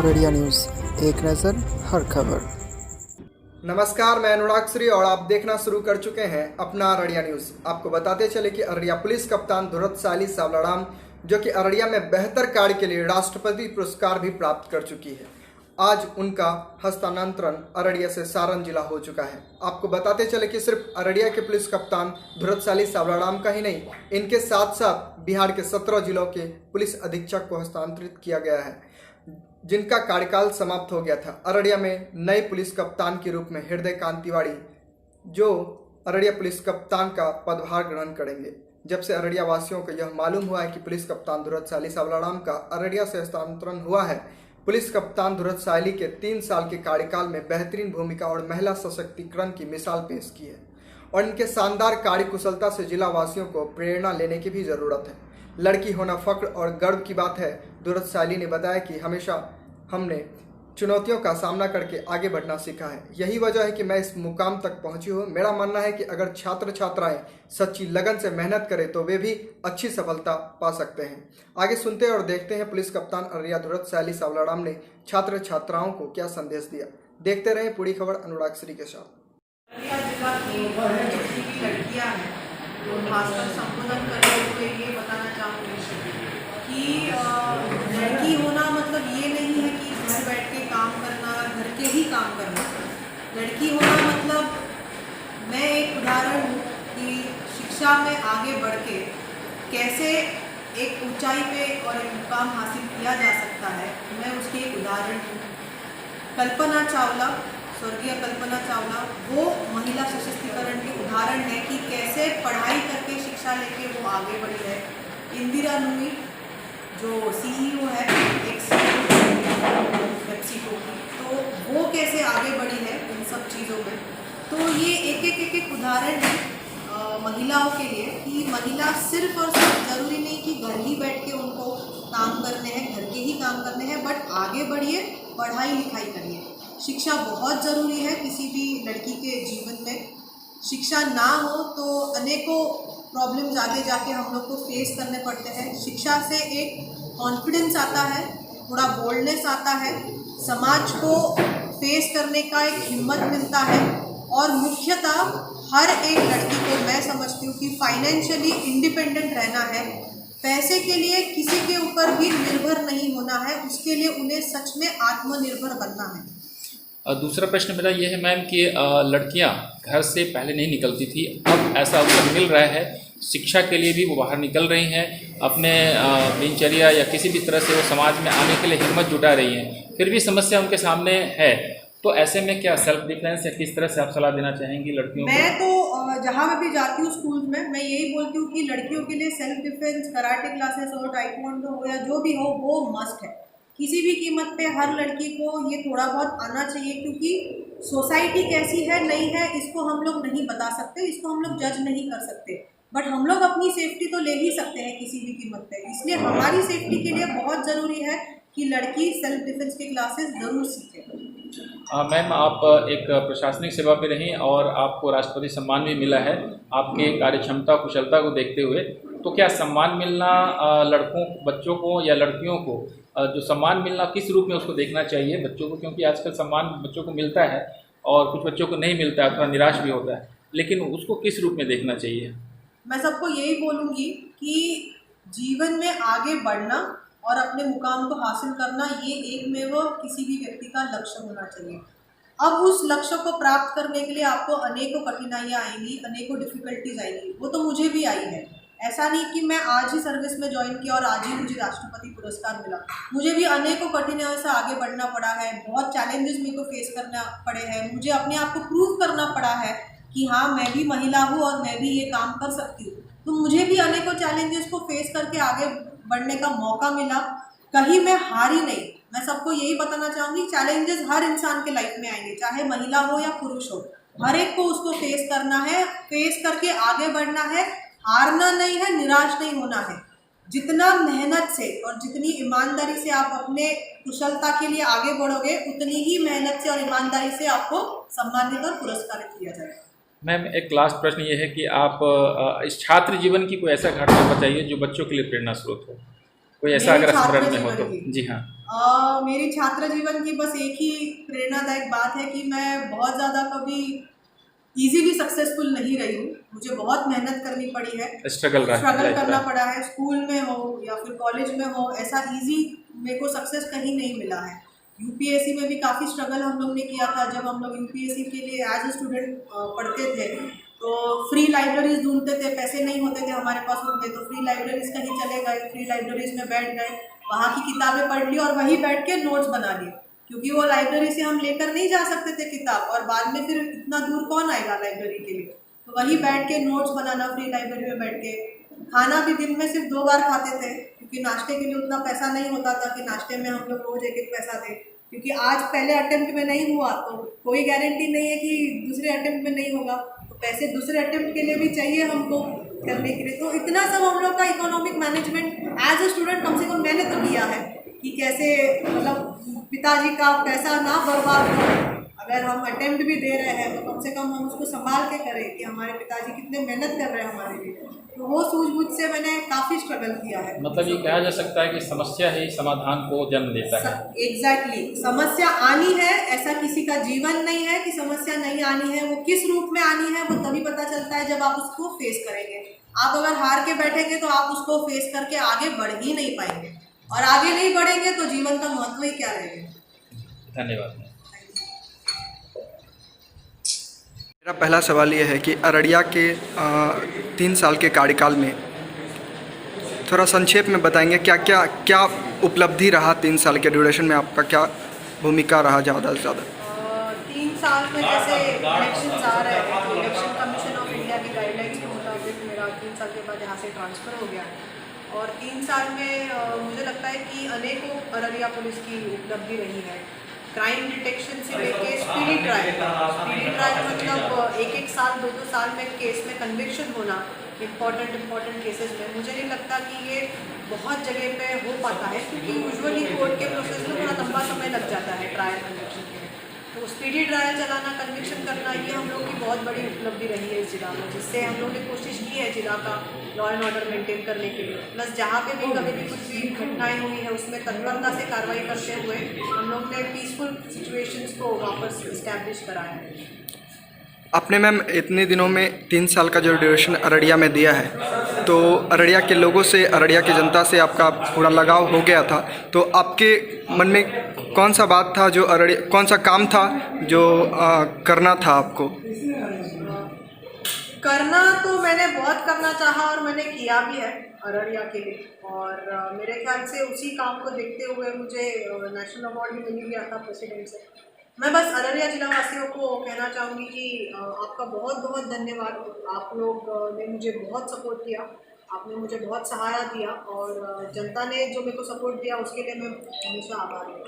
Araria news, एक नज़र हर खबर। नमस्कार, मैं अनुराग श्री और आप देखना शुरू कर चुके हैं अपना अररिया न्यूज़। आपको बताते चले कि अररिया पुलिस कप्तान धुरतशाली सावलाराम, जो कि अररिया में बेहतर कार्य के लिए राष्ट्रपति पुरस्कार भी प्राप्त कर चुकी है, आज उनका हस्तांतरण अररिया से सारण जिला हो चुका है। आपको बताते चले कि सिर्फ अररिया के पुलिस कप्तान धुरतशाली सावलाराम का ही नहीं, इनके साथ साथ बिहार के 17 जिलों के पुलिस अधीक्षक को हस्तांतरित किया गया है, जिनका कार्यकाल समाप्त हो गया था। अररिया में नए पुलिस कप्तान के रूप में हृदय कांत तिवारी, जो अररिया पुलिस कप्तान का पदभार ग्रहण करेंगे। जब से अररिया वासियों को यह मालूम हुआ है कि पुलिस कप्तान धुरतशाली सावलाराम का अररिया से हस्तांतरण हुआ है, पुलिस कप्तान धुरतशाली के 3 साल के कार्यकाल में बेहतरीन भूमिका और महिला सशक्तिकरण की मिसाल पेश की है और इनके शानदार कार्य कुशलता से जिला वासियों को प्रेरणा लेने की भी ज़रूरत है। लड़की होना फख्र और गर्व की बात है। धुरतशाली ने बताया कि हमेशा हमने चुनौतियों का सामना करके आगे बढ़ना सीखा है। यही वजह है कि मैं इस मुकाम तक पहुंची हूँ। मेरा मानना है कि अगर छात्र छात्राएं सच्ची लगन से मेहनत करें तो वे भी अच्छी सफलता पा सकते हैं। आगे सुनते और देखते हैं पुलिस कप्तान अररिया धुरतशाली सावलाराम ने छात्र छात्राओं को क्या संदेश दिया। देखते रहें पूरी खबर अनुराग श्री के साथ। संबोधन करते हुए ये बताना चाहूँगी कि लड़की होना मतलब ये नहीं है कि घर बैठ के काम करना, घर के ही काम करना। लड़की होना मतलब, मैं एक उदाहरण हूँ कि शिक्षा में आगे बढ़ के कैसे एक ऊंचाई पे और एक मुकाम हासिल किया जा सकता है, मैं उसकी एक उदाहरण हूँ। कल्पना चावला, स्वर्गीय कल्पना चावला, वो महिला सशक्तिकरण के उदाहरण है कि कैसे पढ़ाई करके शिक्षा लेके वो आगे बढ़ी है। इंदिरा नूई, जो सीईओ है एक पेप्सिको की, तो वो कैसे आगे बढ़ी है इन सब चीज़ों में। तो ये एक उदाहरण है महिलाओं के लिए कि महिला सिर्फ और सिर्फ ज़रूरी नहीं कि घर ही बैठ के उनको काम करने हैं, घर के ही काम करने हैं, बट आगे बढ़िए, पढ़ाई लिखाई करिए। शिक्षा बहुत ज़रूरी है किसी भी लड़की के जीवन में। शिक्षा ना हो तो अनेकों प्रॉब्लम्स आगे जाके हम लोग को फेस करने पड़ते हैं। शिक्षा से एक कॉन्फिडेंस आता है, थोड़ा बोल्डनेस आता है, समाज को फेस करने का एक हिम्मत मिलता है और मुख्यतः हर एक लड़की को मैं समझती हूँ कि फाइनेंशियली इंडिपेंडेंट रहना है। पैसे के लिए किसी के ऊपर भी निर्भर नहीं होना है, उसके लिए उन्हें सच में आत्मनिर्भर बनना है। दूसरा प्रश्न मेरा ये है मैम कि लड़कियां घर से पहले नहीं निकलती थी, अब ऐसा अवसर मिल रहा है, शिक्षा के लिए भी वो बाहर निकल रही हैं, अपने दिनचर्या या किसी भी तरह से वो समाज में आने के लिए हिम्मत जुटा रही हैं, फिर भी समस्या उनके सामने है। तो ऐसे में क्या सेल्फ डिफेंस या किस तरह से आप सलाह देना चाहेंगी लड़कियों को? मैं तो जहाँ मैं भी जाती हूँ स्कूल में, मैं यही बोलती हूँ कि लड़कियों के लिए सेल्फ डिफेंस, कराटे क्लासेस हो, टाइक्वांडो हो या जो भी हो, वो मस्ट है। किसी भी कीमत पे हर लड़की को ये थोड़ा बहुत आना चाहिए, क्योंकि सोसाइटी कैसी है नहीं है इसको हम लोग नहीं बता सकते, इसको हम लोग जज नहीं कर सकते, बट हम लोग अपनी सेफ्टी तो ले ही सकते हैं किसी भी कीमत पे। इसलिए हमारी सेफ्टी के लिए बहुत ज़रूरी है कि लड़की सेल्फ डिफेंस के क्लासेस ज़रूर सीखे। मैम, आप एक प्रशासनिक सेवा पे रहीं और आपको राष्ट्रपति सम्मान भी मिला है आपके कार्यक्षमता कुशलता को देखते हुए। तो क्या सम्मान मिलना लड़कों बच्चों को या लड़कियों को जो सम्मान मिलना किस रूप में उसको देखना चाहिए बच्चों को? क्योंकि आजकल सम्मान बच्चों को मिलता है और कुछ बच्चों को नहीं मिलता है, थोड़ा निराश भी होता है, लेकिन उसको किस रूप में देखना चाहिए? मैं सबको यही बोलूँगी कि जीवन में आगे बढ़ना और अपने मुकाम को हासिल करना ये एकमेव किसी भी व्यक्ति का लक्ष्य होना चाहिए। अब उस लक्ष्य को प्राप्त करने के लिए आपको अनेकों कठिनाइयाँ आएंगी, अनेकों डिफ़िकल्टीज आएंगी। वो तो मुझे भी आई है। ऐसा नहीं कि मैं आज ही सर्विस में ज्वाइन किया और आज ही मुझे राष्ट्रपति पुरस्कार मिला। मुझे भी अनेकों कठिनाइयों से आगे बढ़ना पड़ा है, बहुत चैलेंजेस मेरे को फेस करना पड़े हैं, मुझे अपने आप को प्रूव करना पड़ा है कि हाँ मैं भी महिला हूँ और मैं भी ये काम कर सकती हूँ। तो मुझे भी अनेकों चैलेंजेस को फेस करके आगे बढ़ने का मौका मिला, कहीं मैं हारी नहीं। मैं सबको यही बताना चाहूँगी, चैलेंजेस हर इंसान के लाइफ में आएंगे, चाहे महिला हो या पुरुष हो, हर एक को उसको फेस करना है, फेस करके आगे बढ़ना है, हारना नहीं है, निराश नहीं होना है। जितना मेहनत से और जितनी ईमानदारी से आप अपने कुशलता के लिए आगे बढ़ोगे, उतनी ही मेहनत से और ईमानदारी से आपको सम्मानित और पुरस्कारित किया जाएगा। मैम, एक लास्ट प्रश्न ये है कि आप इस छात्र जीवन की कोई ऐसा घटना बताइए जो बच्चों के लिए प्रेरणा स्रोत हो, कोई ऐसा अगर स्मरण में हो तो। जी हाँ। मेरी छात्र जीवन की बस एक ही प्रेरणादायक बात है कि मैं बहुत ज़्यादा कभी इजीली सक्सेसफुल नहीं रही हूँ। मुझे बहुत मेहनत करनी पड़ी है, स्ट्रगल करना पड़ा है। स्कूल में हो या फिर कॉलेज में हो, ऐसा इजी मेरे को सक्सेस कहीं नहीं मिला है। यूपीएससी में भी काफ़ी स्ट्रगल हम लोग ने किया था। जब हम लोग यूपीएससी के लिए एज ए स्टूडेंट पढ़ते थे तो फ्री लाइब्रेरीज ढूंढते थे, पैसे नहीं होते थे हमारे पास उनके, तो फ्री लाइब्रेरीज कहीं चले गए, फ्री लाइब्रेरीज में बैठ गए, वहाँ की किताबें पढ़ ली और वहीं बैठ के नोट्स बना लिए, क्योंकि वो लाइब्रेरी से हम लेकर नहीं जा सकते थे किताब, और बाद में फिर इतना दूर कौन आएगा लाइब्रेरी के लिए। तो वहीं बैठ के नोट्स बनाना, फ्री लाइब्रेरी में बैठ के। खाना भी दिन में सिर्फ 2 बार खाते थे, क्योंकि नाश्ते के लिए उतना पैसा नहीं होता था कि नाश्ते में हम लोग रोज एक पैसा दें, क्योंकि आज पहले अटेम्प्ट में नहीं हुआ तो कोई गारंटी नहीं है कि दूसरे अटेम्प्ट में नहीं होगा, तो पैसे दूसरे अटेम्प्ट के लिए भी चाहिए हमको करने के लिए। तो इतना सब हम लोग का economic management as a student कम से कम मैंने तो किया है कि कैसे मतलब पिताजी का पैसा ना बर्बाद हो। अगर हम अटेम्प्ट भी दे रहे हैं तो कम से कम हम उसको संभाल के करें कि हमारे पिताजी कितने मेहनत कर रहे हैं हमारे लिए। तो वो सूझबूझ से मैंने काफ़ी स्ट्रगल किया है। मतलब ये कहा जा सकता है कि समस्या ही समाधान को जन्म देता है। एग्जैक्टली, समस्या आनी है, ऐसा किसी का जीवन नहीं है कि समस्या नहीं आनी है। वो किस रूप में आनी है वो तभी पता चलता है जब आप उसको फेस करेंगे। आप अगर हार के बैठेंगे तो आप उसको फेस करके आगे बढ़ ही नहीं पाएंगे, और आगे नहीं बढ़ेंगे तो जीवन का महत्व ही क्या रहेगा। धन्यवाद। मेरा पहला सवाल ये है कि अररिया के 3 साल के कार्यकाल में थोड़ा संक्षेप में बताएंगे क्या उपलब्धि रहा 3 साल के ड्यूरेशन में, आपका क्या भूमिका रहा ज़्यादा से ज़्यादा? 3 साल में जैसे इलेक्शन आ रहे हैं, इलेक्शन कमीशन ऑफ इंडिया की गाइडलाइंस के मुताबिक मेरा 3 साल के बाद यहाँ से ट्रांसफ़र हो गया है। और 3 साल में मुझे लगता है कि अनेकों अररिया पुलिस की उपलब्धि रही है। क्राइम डिटेक्शन से लेके स्पीडी ट्रायल मतलब एक साल 2 साल में केस में कन्विक्शन होना इम्पॉर्टेंट केसेस में, मुझे नहीं लगता कि ये बहुत जगह पे हो पाता है, क्योंकि यूजुअली कोर्ट के प्रोसेस में थोड़ा लंबा समय लग जाता है ट्रायल कन्विक्शन के लिए। तो स्पीडी ट्रायल चलाना, कन्विक्शन करना, ये हम लोग की बहुत बड़ी उपलब्धि रही है इस जिला में, जिससे हम लोग ने कोशिश की है जिला का लॉ एंड ऑर्डर मेंटेन करने के लिए। प्लस जहाँ पे भी कभी भी कुछ भी घटनाएं हुई है उसमें तत्परता से कार्रवाई करते हुए हम लोग ने पीसफुल सिचुएशंस को वापस इस्टेब्लिश कराया है। आपने मैम इतने दिनों में 3 साल का जो ड्यूरेशन अररिया में दिया है, तो अररिया के लोगों से, अररिया की जनता से आपका पूरा लगाव हो गया था, तो आपके मन में कौन सा बात था जो कौन सा काम था जो करना था आपको? करना तो मैंने बहुत करना चाहा और मैंने किया भी है अररिया के लिए, और मेरे ख्याल से उसी काम को देखते हुए मुझे नेशनल अवार्ड भी मिल गया था प्रेसिडेंट से। मैं बस अररिया जिला वासियों को कहना चाहूँगी कि आपका बहुत बहुत धन्यवाद। आप लोग ने मुझे बहुत सपोर्ट किया, आपने मुझे बहुत सहारा दिया, और जनता ने जो मेरे को सपोर्ट दिया उसके लिए मैं हमेशा आभारी हूँ।